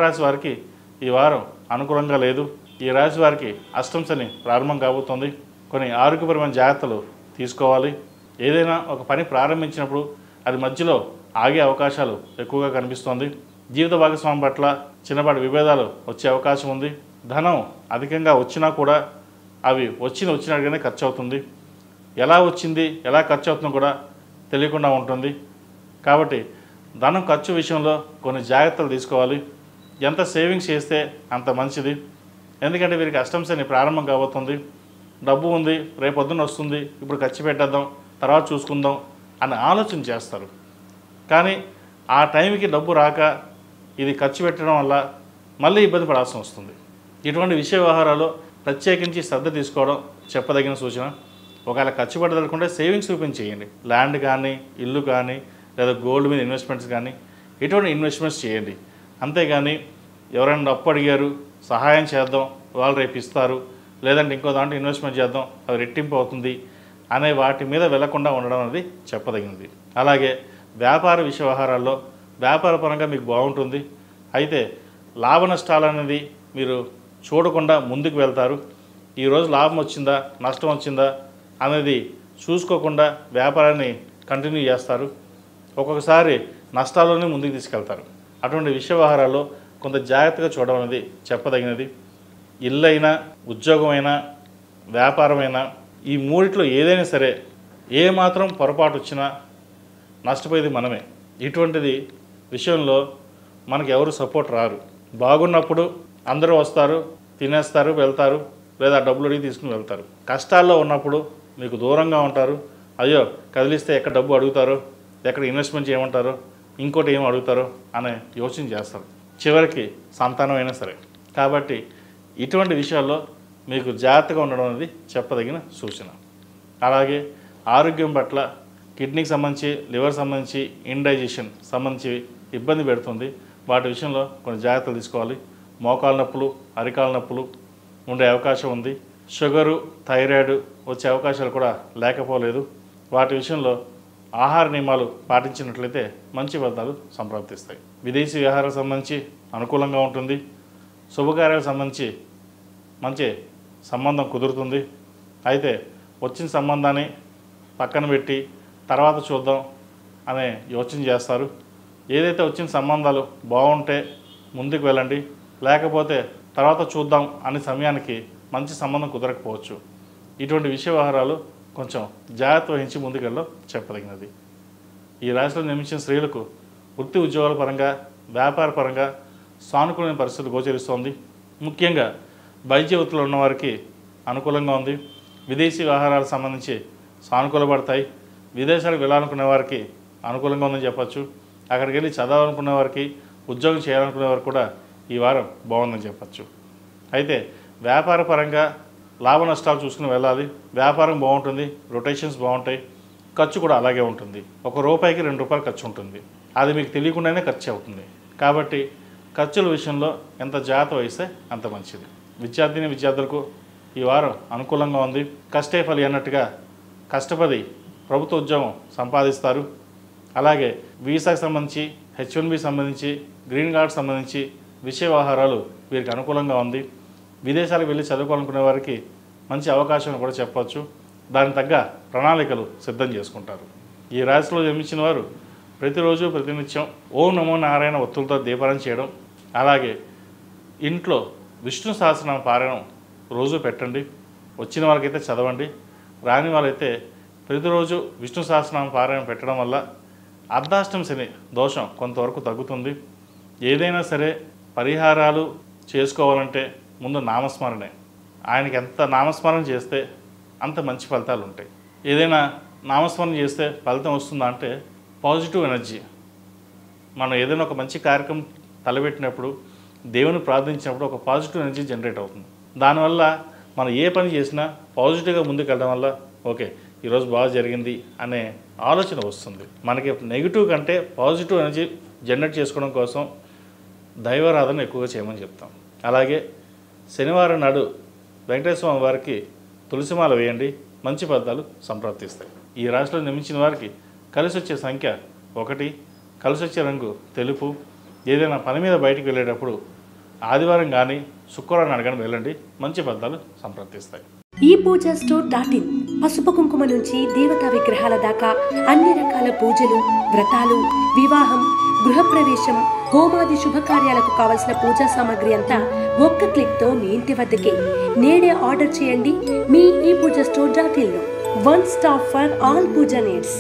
రాశి వారికి ఈ వారం అనుకూలంగా లేదు. ఈ రాశి వారికి అష్టమ శని ప్రారంభం కాబోతోంది. కొన్ని ఆరోగ్యపరమైన జాగ్రత్తలు తీసుకోవాలి. ఏదైనా ఒక పని ప్రారంభించినప్పుడు అది మధ్యలో ఆగే అవకాశాలు ఎక్కువగా కనిపిస్తోంది. జీవిత భాగస్వామి పట్ల చిన్నపాటి విభేదాలు వచ్చే అవకాశం ఉంది. ధనం అధికంగా వచ్చినా కూడా అవి వచ్చినట్టుగానే ఖర్చు అవుతుంది. ఎలా వచ్చింది ఎలా ఖర్చు అవుతుందో కూడా తెలియకుండా ఉంటుంది. కాబట్టి ధనం ఖర్చు విషయంలో కొన్ని జాగ్రత్తలు తీసుకోవాలి. ఎంత సేవింగ్స్ చేస్తే అంత మంచిది. ఎందుకంటే వీరికి అష్టమ శని ప్రారంభం కాబోతుంది. డబ్బు ఉంది, రేపొద్దున వస్తుంది, ఇప్పుడు ఖర్చు పెట్టేద్దాం, తర్వాత చూసుకుందాం అని ఆలోచన చేస్తారు. కానీ ఆ టైంకి డబ్బు రాక ఇది ఖర్చు పెట్టడం వల్ల మళ్ళీ ఇబ్బంది పడాల్సి వస్తుంది. ఇటువంటి విషయ వ్యవహారాల్లో ప్రత్యేకించి శ్రద్ధ తీసుకోవడం చెప్పదగిన సూచన. ఒకవేళ ఖర్చు పెట్టదలుకుంటే సేవింగ్స్ రూపం చేయండి. ల్యాండ్ కానీ, ఇల్లు కానీ, లేదా గోల్డ్ మీద ఇన్వెస్ట్మెంట్స్ కానీ ఇటువంటి ఇన్వెస్ట్మెంట్స్ చేయండి. అంతేగాని ఎవరైనా అప్పు అడిగారు సహాయం చేద్దాం, వాళ్ళు రేపు ఇస్తారు, లేదంటే ఇంకో దాంట్లో ఇన్వెస్ట్మెంట్ చేద్దాం అది రెట్టింపు అవుతుంది అనే వాటి మీద వెళ్లకుండా ఉండడం అనేది చెప్పదగినది. అలాగే వ్యాపార విషయ వ్యవహారాల్లో వ్యాపారపరంగా మీకు బాగుంటుంది. అయితే లాభ నష్టాలు అనేది మీరు చూడకుండా ముందుకు వెళ్తారు. ఈరోజు లాభం వచ్చిందా నష్టం వచ్చిందా అనేది చూసుకోకుండా వ్యాపారాన్ని కంటిన్యూ చేస్తారు. ఒక్కొక్కసారి నష్టాల్లోనే ముందుకు తీసుకెళ్తారు. అటువంటి విషయ వ్యవహారాల్లో కొంత జాగ్రత్తగా చూడడం అనేది చెప్పదగినది. ఇల్లైనా, ఉద్యోగమైనా, వ్యాపారమైనా ఈ మూడిట్లో ఏదైనా సరే ఏమాత్రం పొరపాటు వచ్చినా నష్టపోయేది మనమే. ఇటువంటిది విషయంలో మనకు ఎవరు సపోర్ట్ రారు. బాగున్నప్పుడు అందరూ వస్తారు, తినేస్తారు, వెళ్తారు, లేదా డబ్బులు అడిగి తీసుకుని వెళ్తారు. కష్టాల్లో ఉన్నప్పుడు మీకు దూరంగా ఉంటారు. అయ్యో కదిలిస్తే ఎక్కడ డబ్బు అడుగుతారో, ఎక్కడ ఇన్వెస్ట్మెంట్ చేయమంటారో, ఇంకోటి ఏం అడుగుతారో అనే యోచన చేస్తారు. చివరికి సంతానం అయినా సరే. కాబట్టి ఇటువంటి విషయాల్లో మీకు జాగ్రత్తగా ఉండడం అనేది చెప్పదగిన సూచన. అలాగే ఆరోగ్యం పట్ల కిడ్నీకి సంబంధించి, లివర్ సంబంధించి, ఇండైజెషన్ సంబంధించి ఇబ్బంది పెడుతుంది. వాటి విషయంలో కొన్ని జాగ్రత్తలు తీసుకోవాలి. మోకాల నొప్పులు, అరికాల నొప్పులు ఉండే అవకాశం ఉంది. షుగరు, థైరాయిడ్ వచ్చే అవకాశాలు కూడా లేకపోలేదు. వాటి విషయంలో ఆహార నియమాలు పాటించినట్లయితే మంచి ఫలితాలు సంప్రాప్తిస్తాయి. విదేశీ వ్యవహారాలకు సంబంధించి అనుకూలంగా ఉంటుంది. శుభకార్యాలకు సంబంధించి మంచి సంబంధం కుదురుతుంది. అయితే వచ్చిన సంబంధాన్ని పక్కన పెట్టి తర్వాత చూద్దాం అనే యోచన చేస్తారు. ఏదైతే వచ్చిన సంబంధాలు బాగుంటే ముందుకు వెళ్ళండి, లేకపోతే తర్వాత చూద్దాం అనే సమయానికి మంచి సంబంధం కుదరకపోవచ్చు. ఇటువంటి విషయ వ్యవహారాలు కొంచెం జాగ్రత్త వహించి ముందుకెళ్ళడం చెప్పదగినది. ఈ రాశిలో జన్మించిన స్త్రీలకు వృత్తి ఉద్యోగాల పరంగా, వ్యాపార పరంగా సానుకూలమైన పరిస్థితులు గోచరిస్తోంది. ముఖ్యంగా వైద్య వృత్తిలో ఉన్నవారికి అనుకూలంగా ఉంది. విదేశీ వ్యవహారాలకు సంబంధించి సానుకూలపడతాయి. విదేశాలకు వెళ్ళాలనుకునే వారికి అనుకూలంగా ఉందని చెప్పచ్చు. అక్కడికి వెళ్ళి చదవాలనుకునే వారికి, ఉద్యోగం చేయాలనుకునే వారికి కూడా ఈ వారం బాగుందని చెప్పచ్చు. అయితే వ్యాపార పరంగా లాభ నష్టాలు చూసుకుని వెళ్ళాలి. వ్యాపారం బాగుంటుంది, రొటేషన్స్ బాగుంటాయి, ఖర్చు కూడా అలాగే ఉంటుంది. ₹1కి ₹2 ఖర్చు ఉంటుంది. అది మీకు తెలియకుండానే ఖర్చు అవుతుంది. కాబట్టి ఖర్చుల విషయంలో ఎంత జాగ్రత్త వహిస్తే అంత మంచిది. విద్యార్థులకు ఈ వారం అనుకూలంగా ఉంది. కష్టే ఫలి అన్నట్టుగా కష్టపడి ప్రభుత్వ ఉద్యోగం సంపాదిస్తారు. అలాగే వీసాకు సంబంధించి, H1B సంబంధించి, గ్రీన్ కార్డ్ సంబంధించి విషయ వ్యవహారాలు వీరికి అనుకూలంగా ఉంది. విదేశాలకు వెళ్ళి చదువుకోవాలనుకునే వారికి మంచి అవకాశం కూడా చెప్పవచ్చు. దానికి తగ్గ ప్రణాళికలు సిద్ధం చేసుకుంటారు. ఈ రాశిలో జన్మించిన వారు ప్రతిరోజు ప్రతినిత్యం ఓం నమో నారాయణ ఒత్తులతో దీపారాధన చేయడం, అలాగే ఇంట్లో విష్ణు సహస్రనామ పారాయణం రోజు పెట్టండి. వచ్చిన వాళ్ళకైతే చదవండి, రాని వాళ్ళైతే ప్రతిరోజు విష్ణు సహస్రనామ పారాయణం పెట్టడం వల్ల అర్ధాష్టమ శని దోషం కొంతవరకు తగ్గుతుంది. ఏదైనా సరే పరిహారాలు చేసుకోవాలంటే ముందు నామస్మరణే. ఆయనకి ఎంత నామస్మరణ చేస్తే అంత మంచి ఫలితాలు ఉంటాయి. ఏదైనా నామస్మరణ చేస్తే ఫలితం వస్తుందా అంటే పాజిటివ్ ఎనర్జీ. మనం ఏదైనా ఒక మంచి కార్యక్రమం తలపెట్టినప్పుడు, దేవుని ప్రార్థించినప్పుడు ఒక పాజిటివ్ ఎనర్జీ జనరేట్ అవుతుంది. దానివల్ల మనం ఏ పని చేసినా పాజిటివ్గా ముందుకు వెళ్ళడం వల్ల ఓకే ఈరోజు బాగా జరిగింది అనే ఆలోచన వస్తుంది. మనకి నెగిటివ్ కంటే పాజిటివ్ ఎనర్జీ జనరేట్ చేసుకోవడం కోసం దైవారాధన ఎక్కువగా చేయమని చెప్తాం. అలాగే శనివారం నాడు వెంకటేశ్వర స్వామి వారికి తులసిమాల వేయండి, మంచి ఫలితాలు సంప్రాప్తిస్తాయి. ఈ రాశిలో జన్మించిన వారికి కలిసి వచ్చే సంఖ్య 1, కలిసి వచ్చే రంగు తెలుపు. ఏదైనా పని మీద బయటికి వెళ్ళేటప్పుడు ఆదివారం కానీ శుక్రవారం నాడు కానీ వెళ్ళండి, మంచి ఫలితాలు సంప్రాప్తిస్తాయి. ఈ పూజా స్టోర్.in పసుపు కుంకుమ నుంచి దేవతా విగ్రహాల దాకా అన్ని రకాల పూజలు, వ్రతాలు, వివాహం, గృహప్రవేశం, హోమాది శుభకార్యాలకు కావలసిన పూజా సామాగ్రి అంతా ఒక్క క్లిక్తో మీ ఇంటి వద్దకే. నేడే ఆర్డర్ చేయండి మీ ఈ పూజా స్టోర్.in లో. One stop for all puja needs.